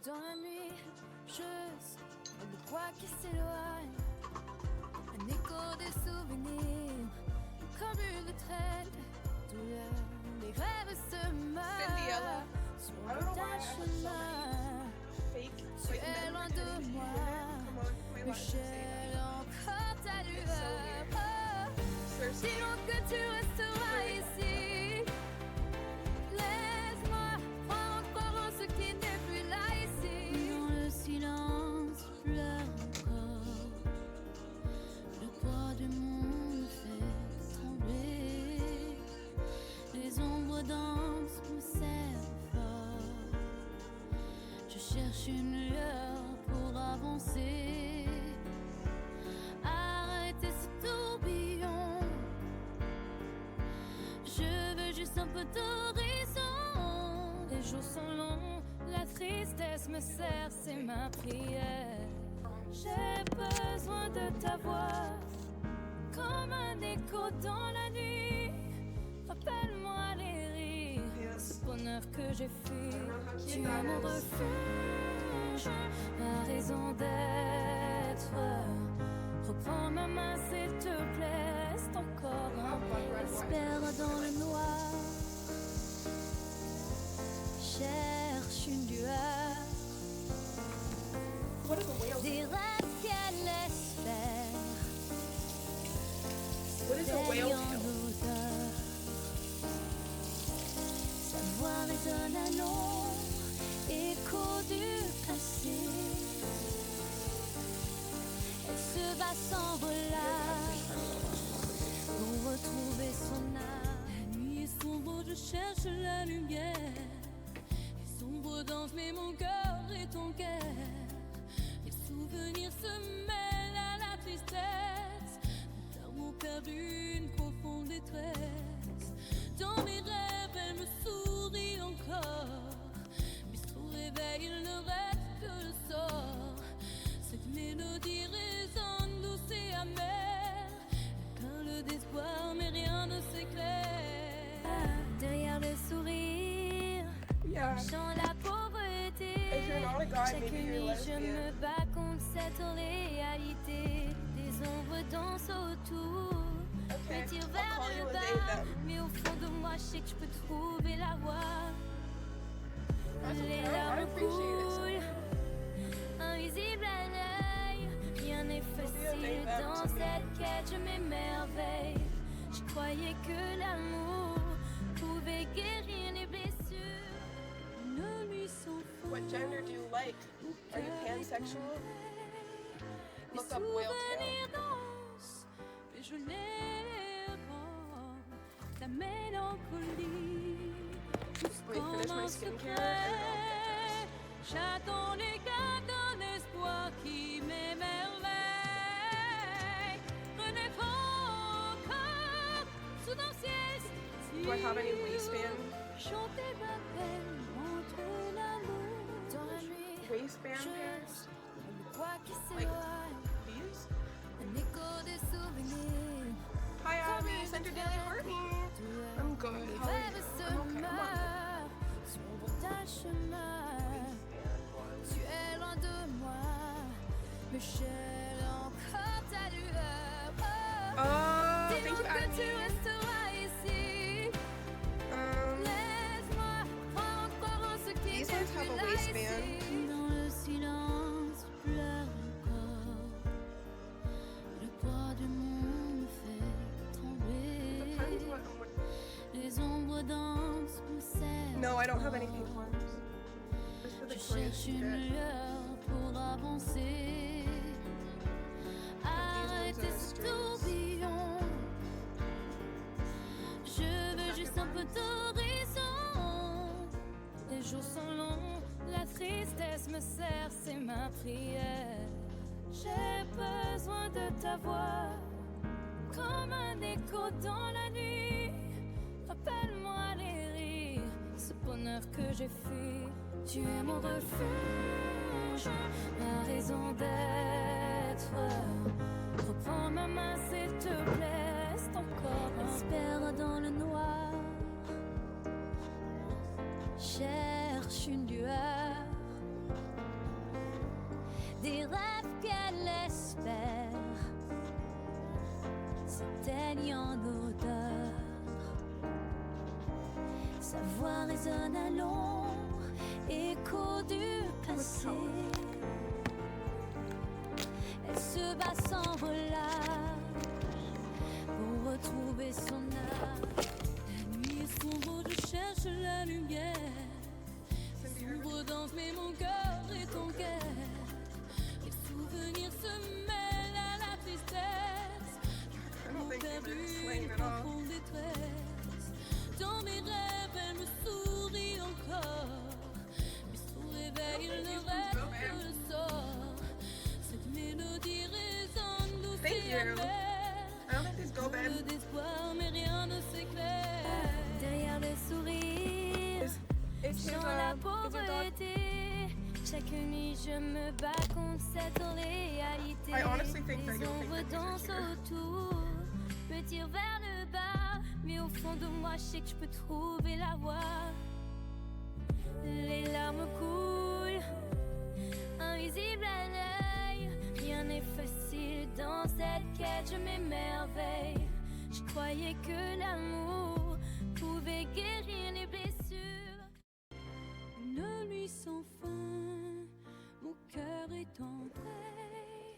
Dans la nuit, juste le poids qui s'éloigne, un écho des souvenirs, comme une traîne, douleur, les rêves se meurent sur le tas chemin. Tu es loin de moi, mais j'ai encore ta lueur. Dis-moi que tu resteras ici. Laisse-moi croire encore en ce qui n'est plus là ici. Dans le silence, pleure encore. Le poids du monde me fait trembler. Les ombres dansent, me serrent fort. Je cherche une lueur pour avancer. Arrêtez ce tourbillon. Je veux juste un peu d'horizon. Les jours sont longs, la tristesse me serre, c'est ma prière. J'ai besoin de ta voix, comme un écho dans la nuit. Rappelle-moi les rires, ce bonheur que j'ai fui. Tu es mon refuge, ma raison d'être. Reprends ma main s'il te plaît, reste encore un peu. Espère dans le noir, cherche une lueur. Des rêves qu'elle laisse faire. Veille en odeur. Sa voix résonne à l'ombre, écho du passé. Elle se bat sans relâche pour retrouver son âme. La nuit est sombre, je cherche la lumière. Les ombres dansent, mais mon cœur est ton cœur. Les souvenirs se mêlent à la tristesse. Mes larmes ont perdu une profonde détresse. Dans mes rêves, elle me sourit encore. Mais sous réveil, il ne reste que le sort. Cette mélodie résonne douce et amère. Plein le d'espoir, mais rien ne s'éclaire. Derrière le sourire, chant la pauvreté. Chaque nuit, je me bats contre cette réalité. Des ombres dansent autour, me tirent vers le bas. Mais au fond de moi, je sais que je peux trouver la voie. Les larmes coulent, invisibles à l'œil. Rien n'est facile dans cette quête, je m'émerveille. Je croyais que l'amour pouvait guérir les blessures. Une nuit sans fin. What gender do you like? Are you pansexual? Look up whale tail. Danse, mais je les rends. La mélancolie, Wait, finish my skincare and secret. J'attends les gars d'un espoir qui m'émerveille. Renaître encore sous un ciel si Do I have any waistband? chanter ma peine entre l'amour dans la nuit. Waistband pants? Le poids qui Like s'éloigne, these? un écho des souvenirs. Hi Abby, Center Daily Harvey. I'm good. Les How are rêves you? se I'm okay. I'm on. meurent sur ta chemin. Tu es loin de moi, mais j'ai encore ta lueur. Oh, thank you, Dis-moi que tu Abby. resteras ici. Laisse-moi croire encore en ce qui These n'est ones have plus a là waistband. ici. Dans le silence, pleure encore. Le poids du monde me fait trembler. Depends what. Les ombres dansent, me serrent. No, I don't have any pink ones. Just for the Je Korean cherche une shit. lueur pour avancer. Arrêtez ce tourbillon. Je veux juste un peu d'horizon. Les jours sont longs, la tristesse me serre, c'est ma prière. J'ai besoin de ta voix, comme un écho dans la nuit. Rappelle-moi les rires, ce bonheur que j'ai fui. Tu es mon refuge, ma raison d'être. Reprends ma main s'il te plaît, reste encore. Espère dans le noir, cherche une lueur. des rêves qu'elle espère s'éteignent en odeur. Sa voix résonne à l'ombre, écho du passé. Elle se bat sans relâche pour retrouver son âme. La nuit est sombre, je cherche la lumière. Sombre danse, mais mon cœur est ton cœur. Les souvenirs se mêlent à la tristesse. Mon perdu, une profonde détresse. Dans mes rêves, elle me sourit encore. Mais sous réveil, il ne reste que le sort. Cette mélodie résonne douce et amère. Le d'espoir, mais rien ne s'éclaire. Derrière le sourire, dans la pauvreté. Chaque nuit, je me bats contre cette réalité. Les ombres dansent autour, me tirent vers le bas. Mais au fond de moi, je sais que je peux trouver la voie. Les larmes coulent, invisibles à l'œil. Rien n'est facile dans cette quête, je m'émerveille. Je croyais que l'amour pouvait guérir les blessures. Une nuit sans fin, mon cœur est en veille.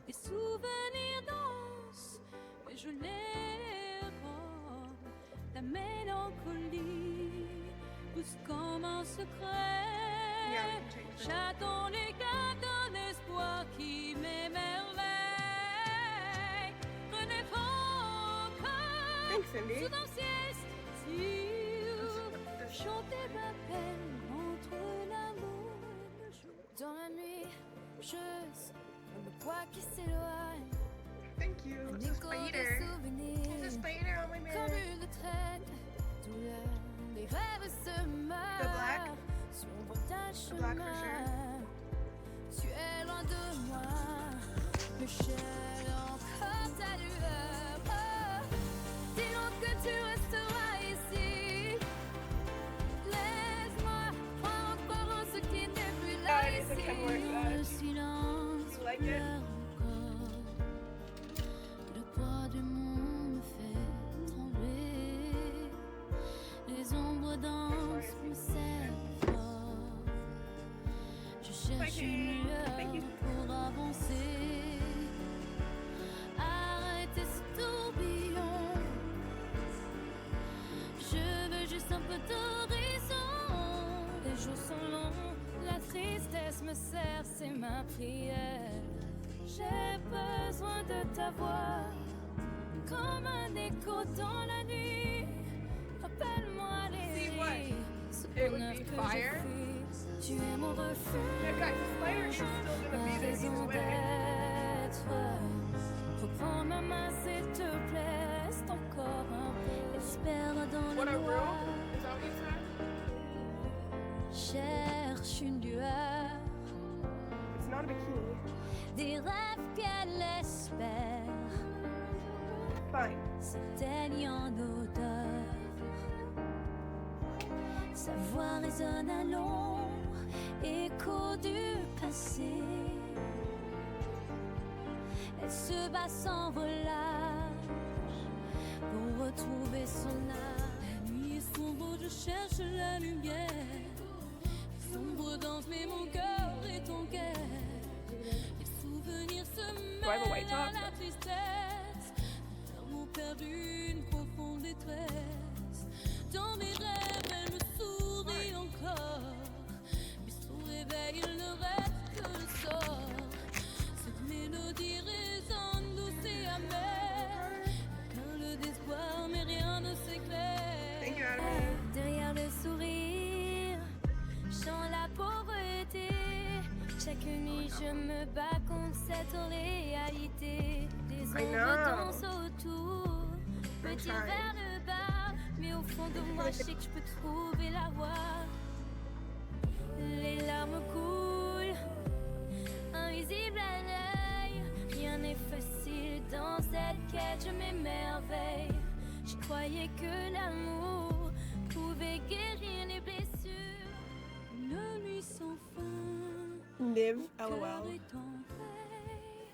Les souvenirs dansent, mais je les robe. La mélancolie pousse comme un secret. J'attends les gars d'un espoir qui m'émerveille. Renaître encore sous un ciel style. Chanter ma peine entre l'amour et le jour. Dans la nuit, je sens le poids qui s'éloigne. Thank you. Un It's a écho de spider. souvenirs. There's a spider on my Comme mirror. une traîne, douleur, les rêves se meurent. The black? Sombre d'un The black for chemin. Tu es loin de moi, mais j'ai encore ta lueur. Oh, dis-donc que tu resteras ici. Laisse-moi croire encore en ce qui n'est plus là it is a ici. Kenworth badge. Le silence You like it? pleure encore. Le poids du monde me fait trembler. Les ombres dansent, me serrent fort. Je cherche une Thank you. lueur pour avancer. Arrêtez ce tourbillon. Je veux juste un peu d'horizon. Les jours sont longs, la tristesse me serre, c'est ma prière. J'ai besoin de ta voix, comme un écho dans la nuit. Rappelle-moi les See what? vies, ce It would bonheur be que fire. je fuis. Tu es mon Yeah, refuge, guys, the spider is still gonna ma be there raison either way. d'être. Reprends ma main s'il te plaît, reste encore un peu. Espère dans What le a noir. room? Is that what you said? Cherche une lueur, It's not a bikini. des rêves qu'elle espère Fine. s'éteignent en odeur. Sa voix résonne à l'ombre, écho du passé. Elle se bat sans relâche pour retrouver son âme. La nuit est sombre, je cherche la lumière. Sombre danse, mais mon cœur est ton cœur. Les souvenirs se Do I have a white mêlent à top? la tristesse. L'amour perdu, une profonde détresse. Dans mes rêves, elle me sourit encore. Mais sous réveil, il ne reste que le sort. Cette mélodie résonne douce et amère. Plein le d'espoir, mais rien ne s'éclaire. Thank you, Adam. Derrière le sourire, chant la pauvreté. Chaque nuit, je me bats contre cette réalité. Les I ombres know. dansent autour, me I'm tirent sorry. vers le bas. Mais au fond de moi, je sais que je peux trouver la voie. Les larmes coulent, invisibles à l'œil. Rien n'est facile dans cette quête, je m'émerveille. Je croyais que l'amour pouvait guérir les blessures. Une nuit sans fin, Niv, Cœur LOL. est en veille,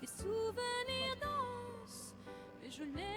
les souvenirs dansent, mais je les